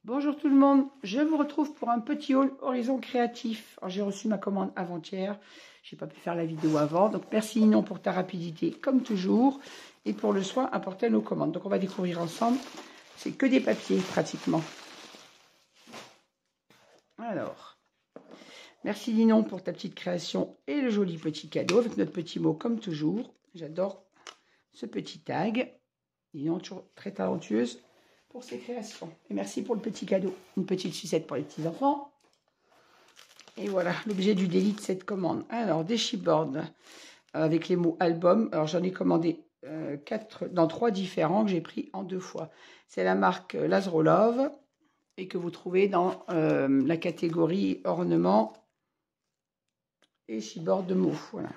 Bonjour tout le monde, je vous retrouve pour un petit haul Horizon Créatif. J'ai reçu ma commande avant-hier, j'ai pas pu faire la vidéo avant, donc merci Ninon pour ta rapidité comme toujours et pour le soin apporté à nos commandes. Donc on va découvrir ensemble, c'est que des papiers pratiquement. Alors, merci Ninon pour ta petite création et le joli petit cadeau avec notre petit mot comme toujours. J'adore ce petit tag, Ninon toujours très talentueuse pour ses créations. Et merci pour le petit cadeau. Une petite sucette pour les petits-enfants. Et voilà, l'objet du délit de cette commande. Alors, des chipboards avec les mots album. Alors, j'en ai commandé 4 dans 3 différents que j'ai pris en 2 fois. C'est la marque Lazrolov et que vous trouvez dans la catégorie ornement et chipboard de mots. Voilà.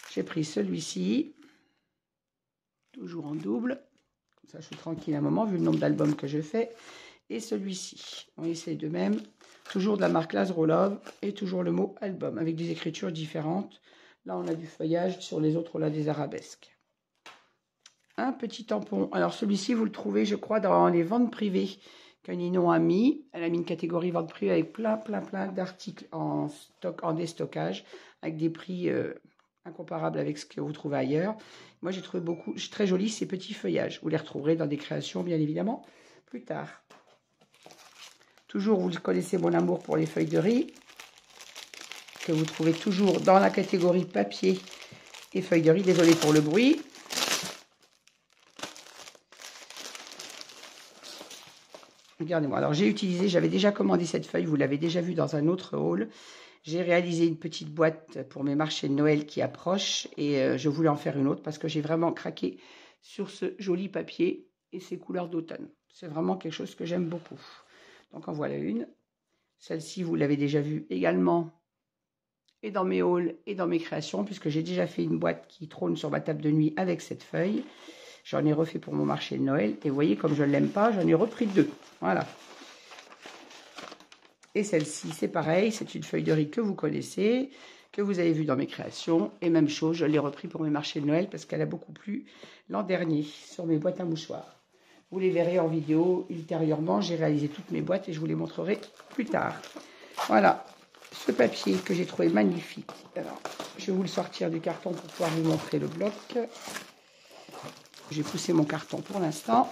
J'ai pris celui-ci, toujours en double. Ça, je suis tranquille un moment, vu le nombre d'albums que je fais. Et celui-ci. Oui, c'est de même. Toujours de la marque Lazrolov. Et toujours le mot album, avec des écritures différentes. Là, on a du feuillage. Sur les autres, on a des arabesques. Un petit tampon. Alors, celui-ci, vous le trouvez, je crois, dans les ventes privées que Ninon a mis. Elle a mis une catégorie vente privée avec plein d'articles en stock, en déstockage, avec des prix incomparables avec ce que vous trouvez ailleurs. Moi, j'ai trouvé beaucoup, très joli ces petits feuillages. Vous les retrouverez dans des créations, bien évidemment, plus tard. Toujours, vous connaissez mon amour pour les feuilles de riz, que vous trouvez toujours dans la catégorie papier et feuilles de riz. Désolé pour le bruit. Regardez-moi. Alors, j'ai utilisé, j'avais déjà commandé cette feuille, vous l'avez déjà vu dans un autre haul. J'ai réalisé une petite boîte pour mes marchés de Noël qui approchent et je voulais en faire une autre parce que j'ai vraiment craqué sur ce joli papier et ces couleurs d'automne. C'est vraiment quelque chose que j'aime beaucoup. Donc, en voilà une. Celle-ci, vous l'avez déjà vue également et dans mes hauls et dans mes créations puisque j'ai déjà fait une boîte qui trône sur ma table de nuit avec cette feuille. J'en ai refait pour mon marché de Noël et vous voyez, comme je ne l'aime pas, j'en ai repris 2. Voilà. Et celle-ci, c'est pareil, c'est une feuille de riz que vous connaissez, que vous avez vue dans mes créations. Et même chose, je l'ai repris pour mes marchés de Noël parce qu'elle a beaucoup plu l'an dernier sur mes boîtes à mouchoirs. Vous les verrez en vidéo ultérieurement. J'ai réalisé toutes mes boîtes et je vous les montrerai plus tard. Voilà, ce papier que j'ai trouvé magnifique. Alors, je vais vous le sortir du carton pour pouvoir vous montrer le bloc. J'ai poussé mon carton pour l'instant.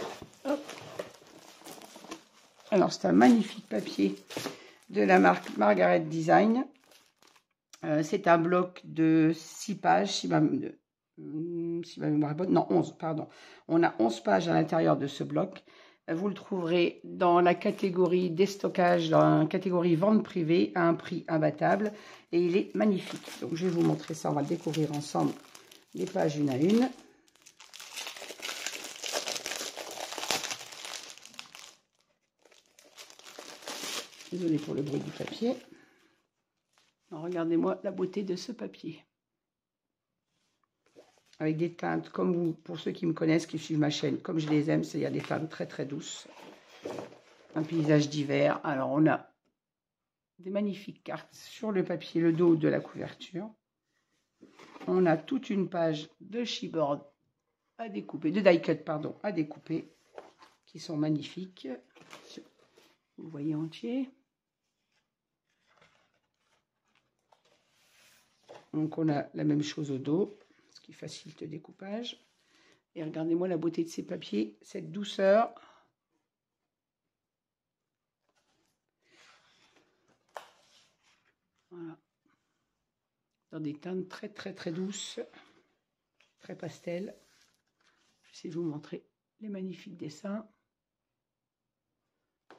Alors, c'est un magnifique papier de la marque Margaret Design. C'est un bloc de 6 pages, si ma mémoire est bonne. Non, 11, pardon. On a 11 pages à l'intérieur de ce bloc. Vous le trouverez dans la catégorie déstockage, dans la catégorie vente privée, à un prix imbattable. Et il est magnifique. Donc, je vais vous montrer ça. On va le découvrir ensemble, les pages une à une. Désolée pour le bruit du papier. Regardez-moi la beauté de ce papier. Avec des teintes, comme vous, pour ceux qui me connaissent, qui suivent ma chaîne, comme je les aime, c'est-à-dire des teintes très douces. Un paysage d'hiver. Alors, on a des magnifiques cartes sur le papier, le dos de la couverture. On a toute une page de chipboard à découper, de die cut, pardon, à découper, qui sont magnifiques. Vous voyez entier. Donc, on a la même chose au dos, ce qui facilite le découpage. Et regardez-moi la beauté de ces papiers, cette douceur. Voilà. Dans des teintes très douces, très pastel. Je vais essayer de vous montrer les magnifiques dessins.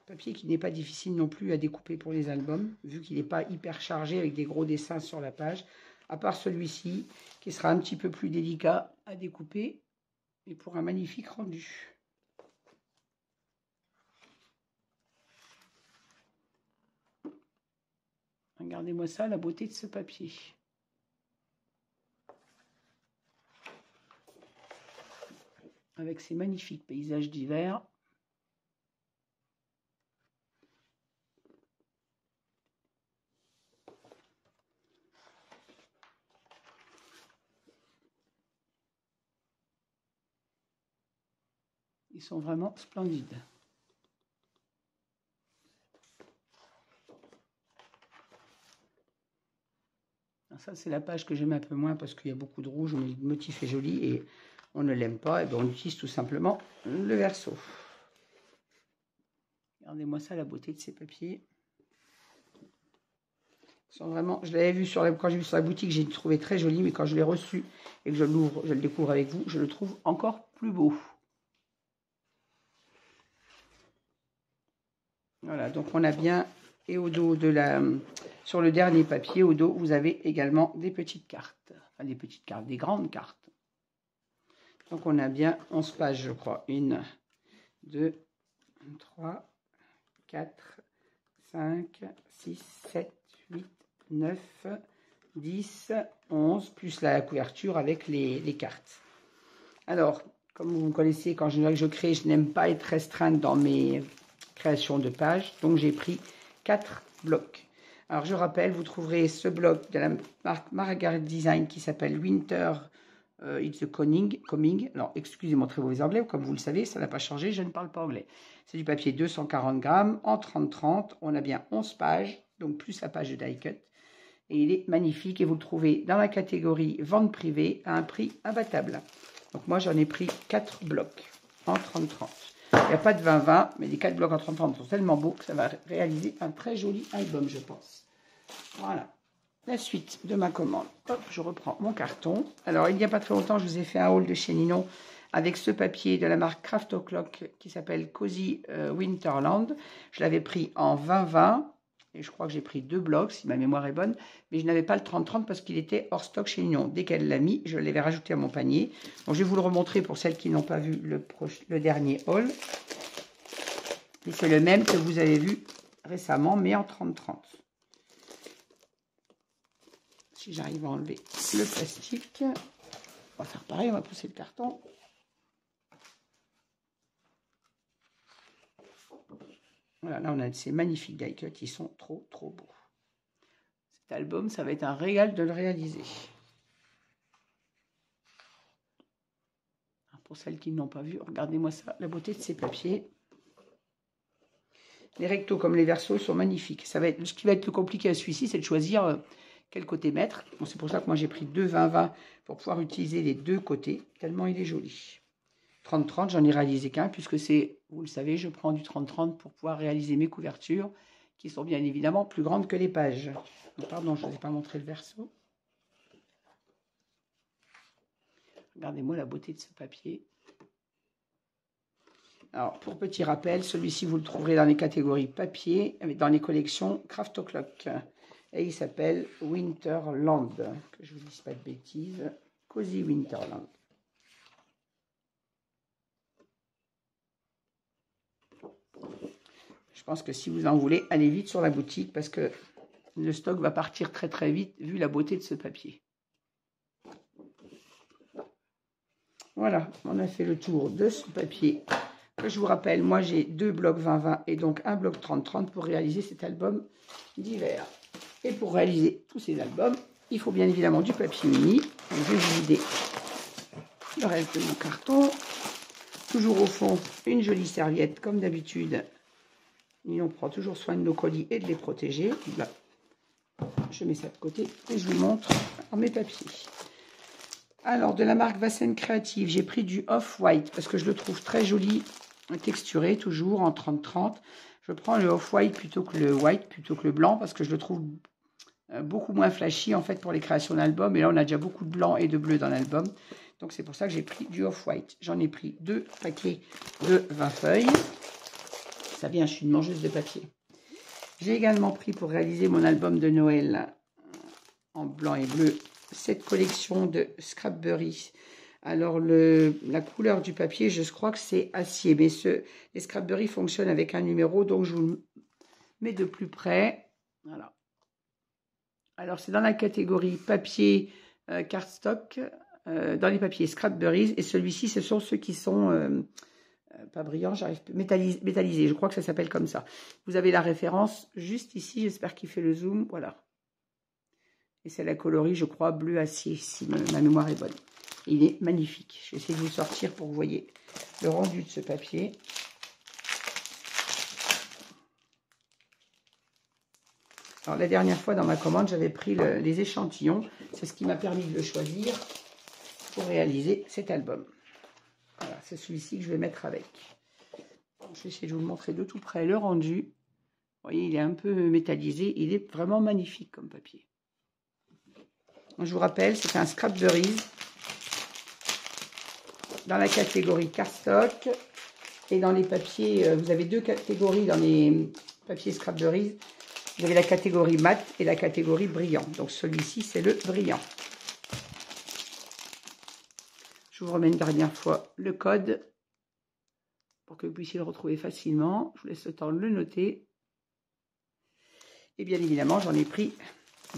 Papier qui n'est pas difficile non plus à découper pour les albums, vu qu'il n'est pas hyper chargé avec des gros dessins sur la page, à part celui-ci, qui sera un petit peu plus délicat à découper, et pour un magnifique rendu. Regardez-moi ça, la beauté de ce papier. Avec ces magnifiques paysages d'hiver. Ils sont vraiment splendides. ça, c'est la page que j'aime un peu moins parce qu'il y a beaucoup de rouge, mais le motif est joli et on ne l'aime pas. Et bien on utilise tout simplement le verso. Regardez-moi ça, la beauté de ces papiers. Ils sont vraiment, je l'avais vu quand j'ai vu sur la boutique, j'ai trouvé très joli, mais quand je l'ai reçu et que je l'ouvre, je le découvre avec vous, je le trouve encore plus beau. Voilà, donc on a bien, et au dos sur le dernier papier, au dos, vous avez également des petites cartes. Enfin, des petites cartes, des grandes cartes. Donc on a bien 11 pages, je crois. 1, 2, 3, 4, 5, 6, 7, 8, 9, 10, 11, plus la couverture avec les cartes. Alors, comme vous me connaissez, quand je crée, je n'aime pas être restreinte dans mes créations de pages. Donc, j'ai pris 4 blocs. Alors, je rappelle, vous trouverez ce bloc de la marque Margaret Design qui s'appelle Winter It's a Coming. Alors, excusez-moi, très mauvais anglais. Comme vous le savez, ça n'a pas changé. Je ne parle pas anglais. C'est du papier 240 grammes en 30-30. On a bien 11 pages, donc plus la page de die cut. Et il est magnifique et vous le trouvez dans la catégorie vente privée à un prix imbattable. Donc moi j'en ai pris 4 blocs en 30-30. Il n'y a pas de 20-20, mais les 4 blocs en 30-30 sont tellement beaux que ça va réaliser un très joli album, je pense. Voilà, la suite de ma commande. Hop, je reprends mon carton. Alors il n'y a pas très longtemps, je vous ai fait un haul de chez Ninon avec ce papier de la marque Craft O'Clock qui s'appelle Cozy Winterland. Je l'avais pris en 20-20. Et je crois que j'ai pris 2 blocs, si ma mémoire est bonne. Mais je n'avais pas le 30-30 parce qu'il était hors stock chez Ninon. Dès qu'elle l'a mis, je l'avais rajouté à mon panier. Donc, je vais vous le remontrer pour celles qui n'ont pas vu le dernier haul. Et c'est le même que vous avez vu récemment, mais en 30-30. Si j'arrive à enlever le plastique. On va faire pareil, on va pousser le carton. Voilà, là on a ces magnifiques die cut, ils sont trop beaux. Cet album, ça va être un régal de le réaliser. Alors, pour celles qui ne l'ont pas vu, regardez-moi ça, la beauté de ces papiers. Les rectos comme les versos sont magnifiques. Ça va être, ce qui va être le compliqué à celui-ci, c'est de choisir quel côté mettre. Bon, c'est pour ça que moi j'ai pris 2 20-20 pour pouvoir utiliser les deux côtés, tellement il est joli. 30-30, j'en ai réalisé qu'un, puisque c'est, vous le savez, je prends du 30-30 pour pouvoir réaliser mes couvertures, qui sont bien évidemment plus grandes que les pages. Donc, pardon, je ne vous ai pas montré le verso. Regardez-moi la beauté de ce papier. Alors, pour petit rappel, celui-ci, vous le trouverez dans les catégories papier, dans les collections Craft O'Clock. Et il s'appelle Winterland, que je ne vous dise pas de bêtises. Cozy Winterland. Je pense que si vous en voulez, allez vite sur la boutique parce que le stock va partir très vite vu la beauté de ce papier. Voilà, on a fait le tour de ce papier. Je vous rappelle, moi j'ai 2 blocs 20-20 et donc un bloc 30-30 pour réaliser cet album d'hiver. Et pour réaliser tous ces albums, il faut bien évidemment du papier uni. Je vais vous vider le reste de mon carton. Toujours au fond, une jolie serviette comme d'habitude. Et on prend toujours soin de nos colis et de les protéger. Là, je mets ça de côté et je vous montre mes papiers. Alors, de la marque Vassen Creative, j'ai pris du Off-White parce que je le trouve très joli, texturé, toujours en 30-30. Je prends le Off-White plutôt que le White, plutôt que le blanc, parce que je le trouve beaucoup moins flashy, en fait, pour les créations d'albums. Et là, on a déjà beaucoup de blanc et de bleu dans l'album. Donc, c'est pour ça que j'ai pris du Off-White. J'en ai pris 2 paquets de 20 feuilles. Ça vient, je suis une mangeuse de papier. J'ai également pris pour réaliser mon album de Noël en blanc et bleu cette collection de Scrapberry. Alors la couleur du papier, je crois que c'est acier, mais les Scrapberry fonctionnent avec un numéro, donc je vous le mets de plus près. Voilà. Alors c'est dans la catégorie papier cardstock, dans les papiers Scrapberry, et celui-ci, ce sont ceux qui sont pas brillants, métallisés, je crois que ça s'appelle comme ça. Vous avez la référence juste ici, j'espère qu'il fait le zoom, voilà. Et c'est la coloris, je crois, bleu acier, si ma mémoire est bonne. Il est magnifique. Je vais essayer de vous le sortir pour que vous voyez le rendu de ce papier. Alors, la dernière fois, dans ma commande, j'avais pris les échantillons. C'est ce qui m'a permis de le choisir pour réaliser cet album. Voilà, c'est celui-ci que je vais mettre avec. Je vais essayer de vous le montrer de tout près. Le rendu, vous voyez, il est un peu métallisé. Il est vraiment magnifique comme papier. Donc, je vous rappelle, c'est un Scrapburries dans la catégorie cardstock. Et dans les papiers, vous avez deux catégories dans les papiers Scrapburries. Vous avez la catégorie mat et la catégorie brillant. Donc celui-ci, c'est le brillant. Je vous remets une dernière fois le code pour que vous puissiez le retrouver facilement. Je vous laisse le temps de le noter. Et bien évidemment, j'en ai pris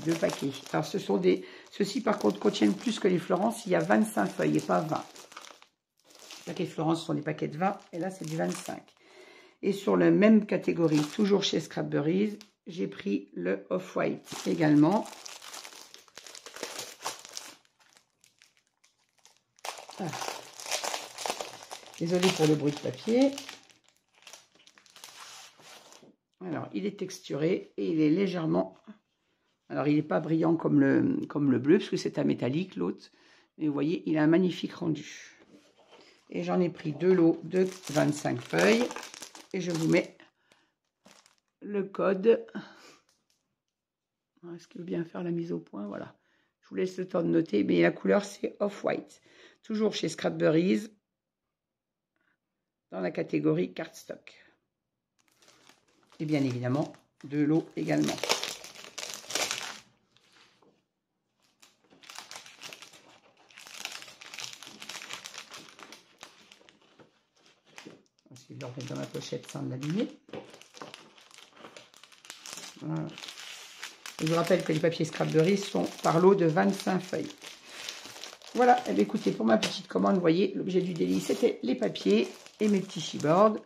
2 paquets. Alors ceux-ci par contre contiennent plus que les Florence. Il y a 25 feuilles et pas 20. Les paquets Florence sont des paquets de 20 et là c'est du 25. Et sur la même catégorie, toujours chez Scrapburries, j'ai pris le Off-White également. Ah. Désolée pour le bruit de papier. Alors, il est texturé et il est légèrement... Alors, il n'est pas brillant comme le bleu, parce que c'est un métallique, l'autre. Mais vous voyez, il a un magnifique rendu. Et j'en ai pris 2 lots de 25 feuilles. Et je vous mets le code. Est-ce qu'il veut bien faire la mise au point? Voilà. Je vous laisse le temps de noter. Mais la couleur, c'est Off-White. Toujours chez Scrapburries. Dans la catégorie cardstock. Et bien évidemment, 2 lots également. Je vais essayer de le remettre dans ma pochette sans l'abîmer. Voilà. Je vous rappelle que les papiers Scrapburries sont par lot de 25 feuilles. Voilà, et bien écoutez, pour ma petite commande, vous voyez, l'objet du délit, c'était les papiers et mes petits chipboards.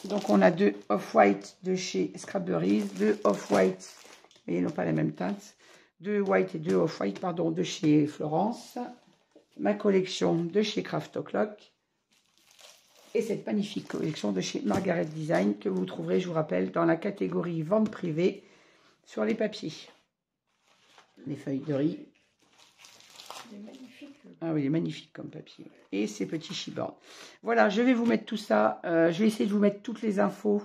Donc on a 2 Off-White de chez Scrapburries, 2 Off-White, mais ils n'ont pas la même teinte, 2 White et 2 Off-White, pardon, de chez Florence, ma collection de chez Craft O'Clock, et cette magnifique collection de chez Margaret Design, que vous trouverez, je vous rappelle, dans la catégorie vente privée sur les papiers. Les feuilles de riz. Ah oui, il est magnifique comme papier. Et ces petits chipboards. Voilà, je vais vous mettre tout ça. Je vais essayer de vous mettre toutes les infos,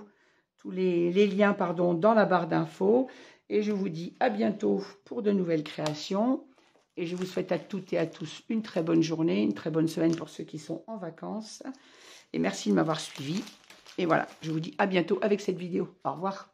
tous les liens, pardon, dans la barre d'infos. Et je vous dis à bientôt pour de nouvelles créations. Et je vous souhaite à toutes et à tous une très bonne journée, une très bonne semaine pour ceux qui sont en vacances. Et merci de m'avoir suivi. Et voilà, je vous dis à bientôt avec cette vidéo. Au revoir.